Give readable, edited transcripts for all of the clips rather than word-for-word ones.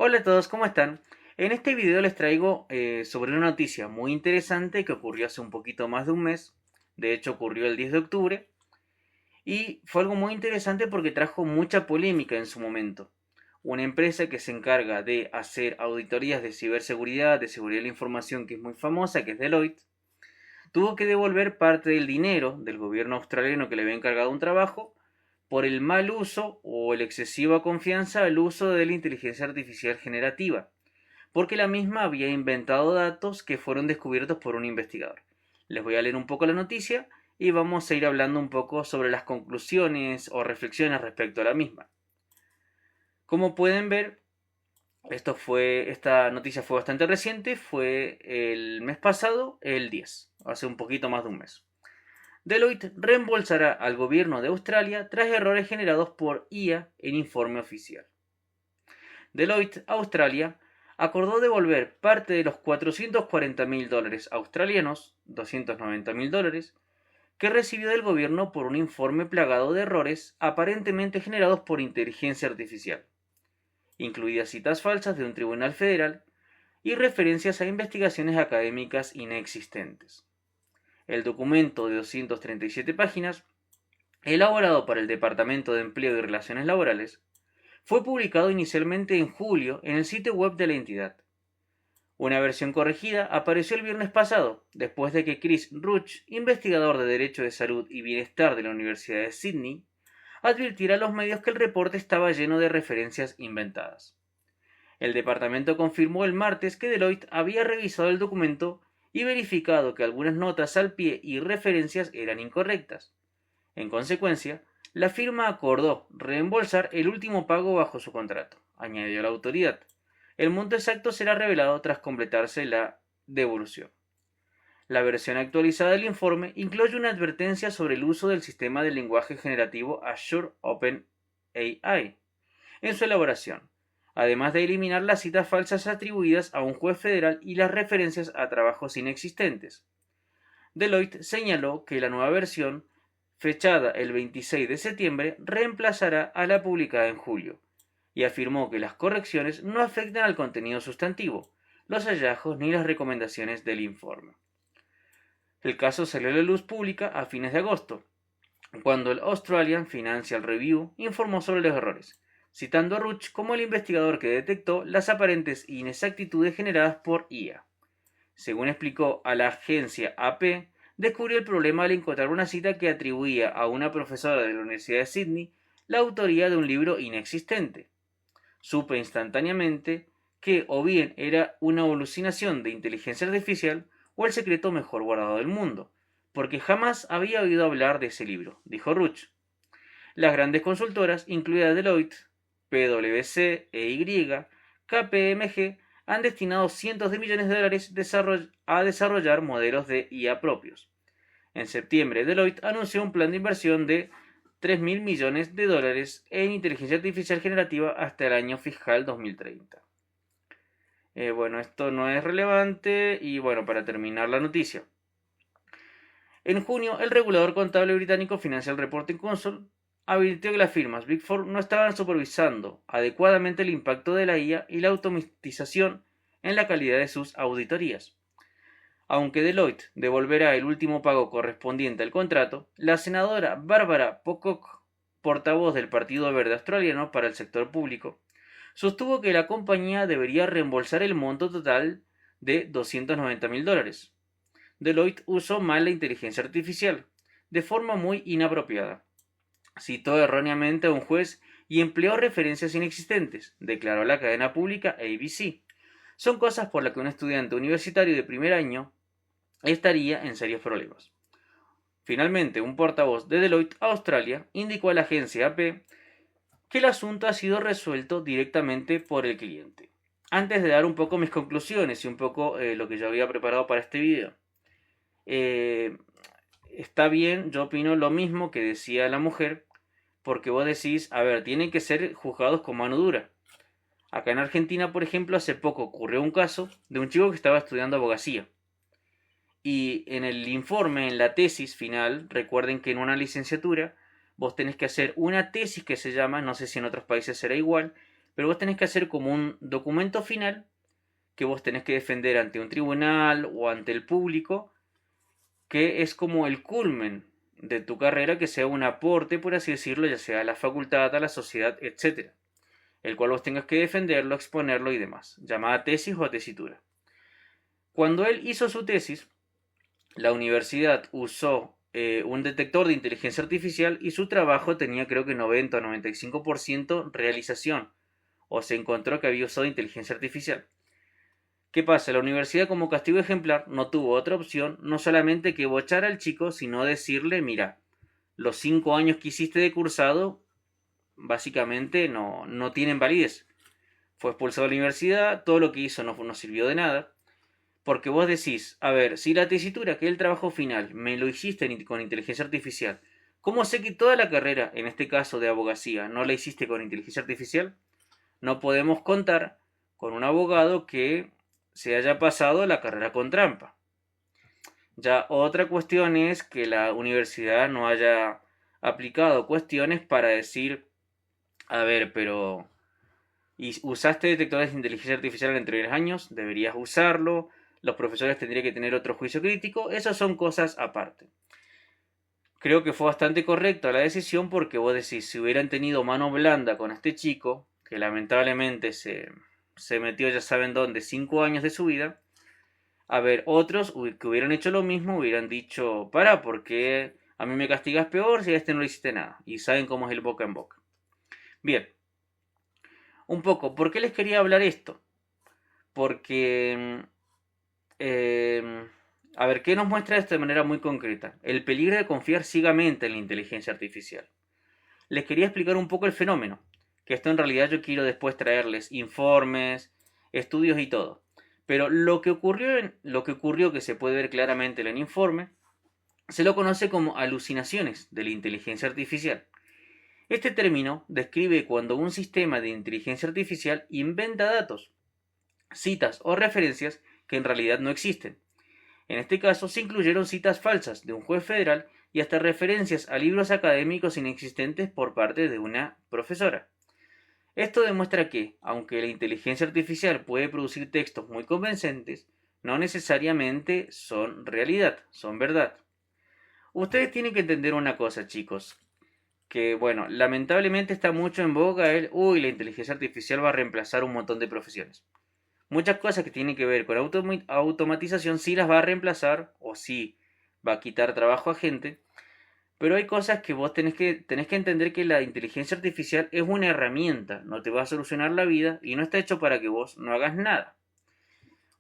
Hola a todos, ¿cómo están? En este video les traigo sobre una noticia muy interesante que ocurrió hace un poquito más de un mes. De hecho, ocurrió el 10 de octubre. Y fue algo muy interesante porque trajo mucha polémica en su momento. Una empresa que se encarga de hacer auditorías de ciberseguridad, de seguridad de la información, que es muy famosa, que es Deloitte, tuvo que devolver parte del dinero del gobierno australiano que le había encargado un trabajo por el mal uso o el excesiva confianza al uso de la inteligencia artificial generativa, porque la misma había inventado datos que fueron descubiertos por un investigador. Les voy a leer un poco la noticia y vamos a ir hablando un poco sobre las conclusiones o reflexiones respecto a la misma. Como pueden ver, esta noticia fue bastante reciente, fue el mes pasado, el 10, hace un poquito más de un mes. Deloitte reembolsará al gobierno de Australia tras errores generados por IA en informe oficial. Deloitte Australia acordó devolver parte de los $440.000 australianos, $290.000, que recibió del gobierno por un informe plagado de errores aparentemente generados por inteligencia artificial, incluidas citas falsas de un tribunal federal y referencias a investigaciones académicas inexistentes. El documento de 237 páginas, elaborado por el Departamento de Empleo y Relaciones Laborales, fue publicado inicialmente en julio en el sitio web de la entidad. Una versión corregida apareció el viernes pasado, después de que Chris Ruch, investigador de Derecho de Salud y Bienestar de la Universidad de Sydney, advirtiera a los medios que el reporte estaba lleno de referencias inventadas. El departamento confirmó el martes que Deloitte había revisado el documento y verificado que algunas notas al pie y referencias eran incorrectas. En consecuencia, la firma acordó reembolsar el último pago bajo su contrato, añadió la autoridad. El monto exacto será revelado tras completarse la devolución. La versión actualizada del informe incluye una advertencia sobre el uso del sistema de lenguaje generativo Azure OpenAI en su elaboración, además de eliminar las citas falsas atribuidas a un juez federal y las referencias a trabajos inexistentes. Deloitte señaló que la nueva versión, fechada el 26 de septiembre, reemplazará a la publicada en julio, y afirmó que las correcciones no afectan al contenido sustantivo, los hallazgos ni las recomendaciones del informe. El caso salió a la luz pública a fines de agosto, cuando el Australian Financial Review informó sobre los errores, citando a Ruch como el investigador que detectó las aparentes inexactitudes generadas por IA. Según explicó a la agencia AP, descubrió el problema al encontrar una cita que atribuía a una profesora de la Universidad de Sydney la autoría de un libro inexistente. Supe instantáneamente que o bien era una alucinación de inteligencia artificial o el secreto mejor guardado del mundo, porque jamás había oído hablar de ese libro, dijo Ruch. Las grandes consultoras, incluidas Deloitte, PwC, EY, KPMG, han destinado cientos de millones de dólares a desarrollar modelos de IA propios. En septiembre, Deloitte anunció un plan de inversión de $3.000 millones en inteligencia artificial generativa hasta el año fiscal 2030. Esto no es relevante y para terminar la noticia. En junio, el regulador contable británico Financial Reporting Council advirtió que las firmas Big Four no estaban supervisando adecuadamente el impacto de la IA y la automatización en la calidad de sus auditorías. Aunque Deloitte devolverá el último pago correspondiente al contrato, la senadora Barbara Pocock, portavoz del Partido Verde Australiano para el sector público, sostuvo que la compañía debería reembolsar el monto total de $290.000. Deloitte usó mal la inteligencia artificial, de forma muy inapropiada. Citó erróneamente a un juez y empleó referencias inexistentes, declaró la cadena pública ABC. Son cosas por las que un estudiante universitario de primer año estaría en serios problemas. Finalmente, un portavoz de Deloitte Australia indicó a la agencia AP que el asunto ha sido resuelto directamente por el cliente. Antes de dar un poco mis conclusiones y un poco lo que yo había preparado para este video, está bien, yo opino lo mismo que decía la mujer, porque vos decís, a ver, tienen que ser juzgados con mano dura. Acá en Argentina, por ejemplo, hace poco ocurrió un caso de un chico que estaba estudiando abogacía. Y en el informe, en la tesis final, recuerden que en una licenciatura vos tenés que hacer una tesis que se llama, no sé si en otros países será igual, pero vos tenés que hacer como un documento final que vos tenés que defender ante un tribunal o ante el público, que es como el culmen de tu carrera, que sea un aporte, por así decirlo, ya sea a la facultad, a la sociedad, etcétera, el cual vos tengas que defenderlo, exponerlo y demás, llamada tesis o tesitura. Cuando él hizo su tesis, la universidad usó un detector de inteligencia artificial y su trabajo tenía creo que 90 o 95% realización, o se encontró que había usado inteligencia artificial. ¿Qué pasa? La universidad como castigo ejemplar no tuvo otra opción, no solamente que bochar al chico, sino decirle, mira, los 5 años que hiciste de cursado básicamente no tienen validez. Fue expulsado de la universidad, todo lo que hizo no sirvió de nada, porque vos decís, a ver, si la tesitura, que es el trabajo final, me lo hiciste con inteligencia artificial, ¿cómo sé que toda la carrera, en este caso de abogacía, no la hiciste con inteligencia artificial? No podemos contar con un abogado que se haya pasado la carrera con trampa. Ya otra cuestión es que la universidad no haya aplicado cuestiones para decir, a ver, pero ¿usaste detectores de inteligencia artificial en anteriores años? Deberías usarlo. Los profesores tendrían que tener otro juicio crítico. Esas son cosas aparte. Creo que fue bastante correcta la decisión porque vos decís, si hubieran tenido mano blanda con este chico, que lamentablemente se metió ya saben dónde, 5 años de su vida, a ver, otros que hubieran hecho lo mismo hubieran dicho, para, porque a mí me castigas peor si a este no le hiciste nada. Y saben cómo es el boca en boca. Bien, un poco, ¿por qué les quería hablar esto? Porque, a ver, ¿qué nos muestra esto de manera muy concreta? El peligro de confiar ciegamente en la inteligencia artificial. Les quería explicar un poco el fenómeno, que esto en realidad yo quiero después traerles informes, estudios y todo. Pero lo que ocurrió que se puede ver claramente en el informe, se lo conoce como alucinaciones de la inteligencia artificial. Este término describe cuando un sistema de inteligencia artificial inventa datos, citas o referencias que en realidad no existen. En este caso se incluyeron citas falsas de un juez federal y hasta referencias a libros académicos inexistentes por parte de una profesora. Esto demuestra que, aunque la inteligencia artificial puede producir textos muy convincentes, no necesariamente son realidad, son verdad. Ustedes tienen que entender una cosa, chicos, que bueno, lamentablemente está mucho en boga la inteligencia artificial va a reemplazar un montón de profesiones. Muchas cosas que tienen que ver con automatización sí las va a reemplazar o sí va a quitar trabajo a gente, pero hay cosas que vos tenés que entender que la inteligencia artificial es una herramienta, no te va a solucionar la vida y no está hecho para que vos no hagas nada.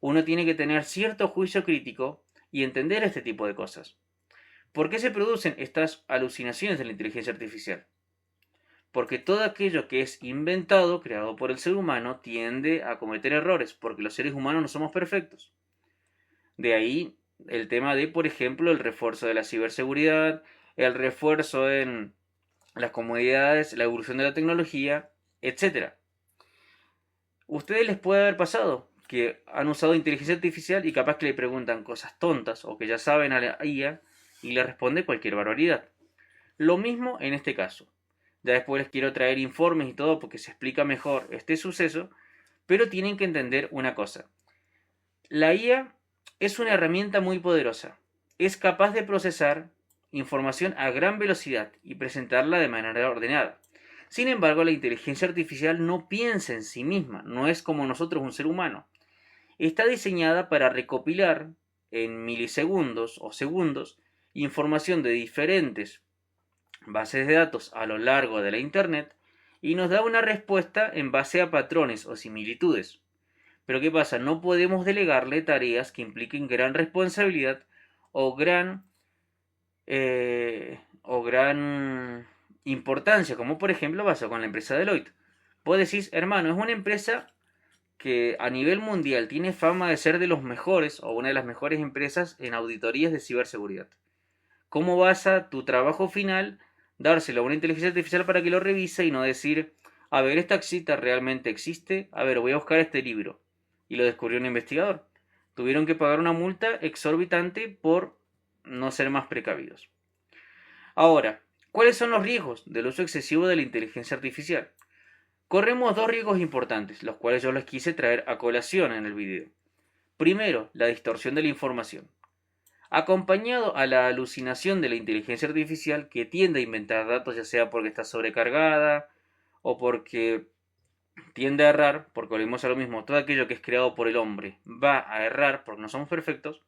Uno tiene que tener cierto juicio crítico y entender este tipo de cosas. ¿Por qué se producen estas alucinaciones de la inteligencia artificial? Porque todo aquello que es inventado, creado por el ser humano, tiende a cometer errores, porque los seres humanos no somos perfectos. De ahí el tema de, por ejemplo, el refuerzo de la ciberseguridad, el refuerzo en las comodidades, la evolución de la tecnología, etc. Ustedes les puede haber pasado que han usado inteligencia artificial y capaz que le preguntan cosas tontas o que ya saben a la IA y le responde cualquier barbaridad. Lo mismo en este caso. Ya después les quiero traer informes y todo porque se explica mejor este suceso, pero tienen que entender una cosa. La IA es una herramienta muy poderosa. Es capaz de procesar información a gran velocidad y presentarla de manera ordenada. Sin embargo, la inteligencia artificial no piensa en sí misma, no es como nosotros un ser humano. Está diseñada para recopilar en milisegundos o segundos información de diferentes bases de datos a lo largo de la Internet y nos da una respuesta en base a patrones o similitudes. Pero ¿qué pasa? No podemos delegarle tareas que impliquen gran responsabilidad o gran importancia, como por ejemplo pasa con la empresa Deloitte. Vos decís, hermano, es una empresa que a nivel mundial tiene fama de ser de los mejores o una de las mejores empresas en auditorías de ciberseguridad. ¿Cómo vas a tu trabajo final dárselo a una inteligencia artificial para que lo revise y no decir, a ver, esta cita realmente existe? A ver, voy a buscar este libro. Y lo descubrió un investigador. Tuvieron que pagar una multa exorbitante por no ser más precavidos. Ahora, ¿cuáles son los riesgos del uso excesivo de la inteligencia artificial? Corremos dos riesgos importantes, los cuales yo les quise traer a colación en el video. Primero, la distorsión de la información, acompañado a la alucinación de la inteligencia artificial que tiende a inventar datos, ya sea porque está sobrecargada o porque tiende a errar, porque volvemos a lo mismo, todo aquello que es creado por el hombre va a errar porque no somos perfectos.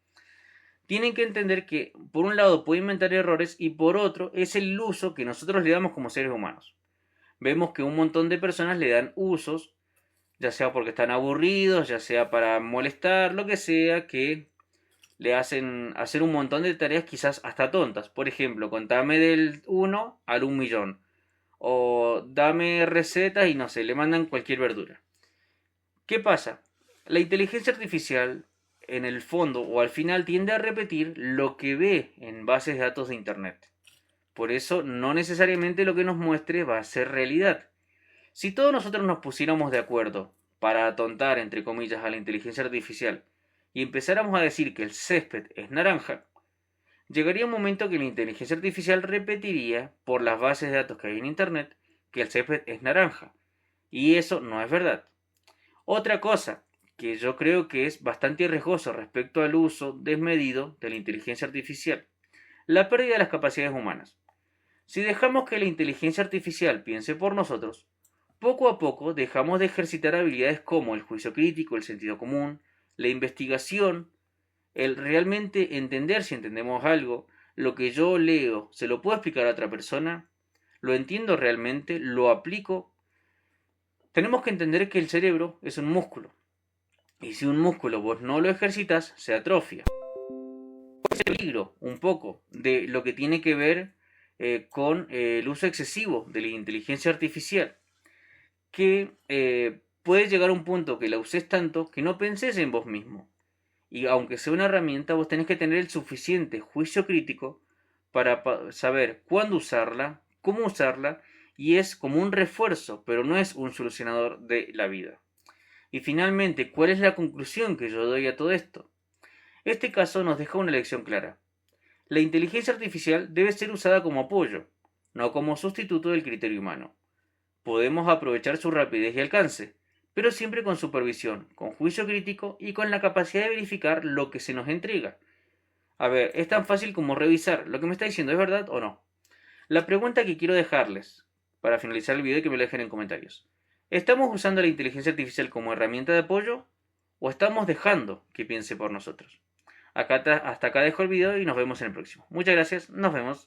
Tienen que entender que por un lado puede inventar errores y por otro es el uso que nosotros le damos como seres humanos. Vemos que un montón de personas le dan usos, ya sea porque están aburridos, ya sea para molestar, lo que sea, que le hacen hacer un montón de tareas quizás hasta tontas. Por ejemplo, contame del 1 al 1.000.000. O dame recetas y no sé, le mandan cualquier verdura. ¿Qué pasa? La inteligencia artificial, en el fondo o al final, tiende a repetir lo que ve en bases de datos de Internet. Por eso, no necesariamente lo que nos muestre va a ser realidad. Si todos nosotros nos pusiéramos de acuerdo para atontar, entre comillas, a la inteligencia artificial y empezáramos a decir que el césped es naranja, llegaría un momento que la inteligencia artificial repetiría por las bases de datos que hay en Internet que el césped es naranja. Y eso no es verdad. Otra cosa que yo creo que es bastante riesgoso respecto al uso desmedido de la inteligencia artificial, la pérdida de las capacidades humanas. Si dejamos que la inteligencia artificial piense por nosotros, poco a poco dejamos de ejercitar habilidades como el juicio crítico, el sentido común, la investigación, el realmente entender si entendemos algo, lo que yo leo, se lo puedo explicar a otra persona, lo entiendo realmente, lo aplico. Tenemos que entender que el cerebro es un músculo. Y si un músculo vos no lo ejercitas, se atrofia. Es peligro un poco de lo que tiene que ver con el uso excesivo de la inteligencia artificial, que puede llegar a un punto que la uses tanto que no penses en vos mismo. Y aunque sea una herramienta, vos tenés que tener el suficiente juicio crítico para saber cuándo usarla, cómo usarla, y es como un refuerzo, pero no es un solucionador de la vida. Y finalmente, ¿cuál es la conclusión que yo doy a todo esto? Este caso nos deja una lección clara. La inteligencia artificial debe ser usada como apoyo, no como sustituto del criterio humano. Podemos aprovechar su rapidez y alcance, pero siempre con supervisión, con juicio crítico y con la capacidad de verificar lo que se nos entrega. A ver, es tan fácil como revisar lo que me está diciendo, ¿es verdad o no? La pregunta que quiero dejarles para finalizar el video y que me lo dejen en comentarios. ¿Estamos usando la inteligencia artificial como herramienta de apoyo o estamos dejando que piense por nosotros? Hasta acá dejo el video y nos vemos en el próximo. Muchas gracias, nos vemos.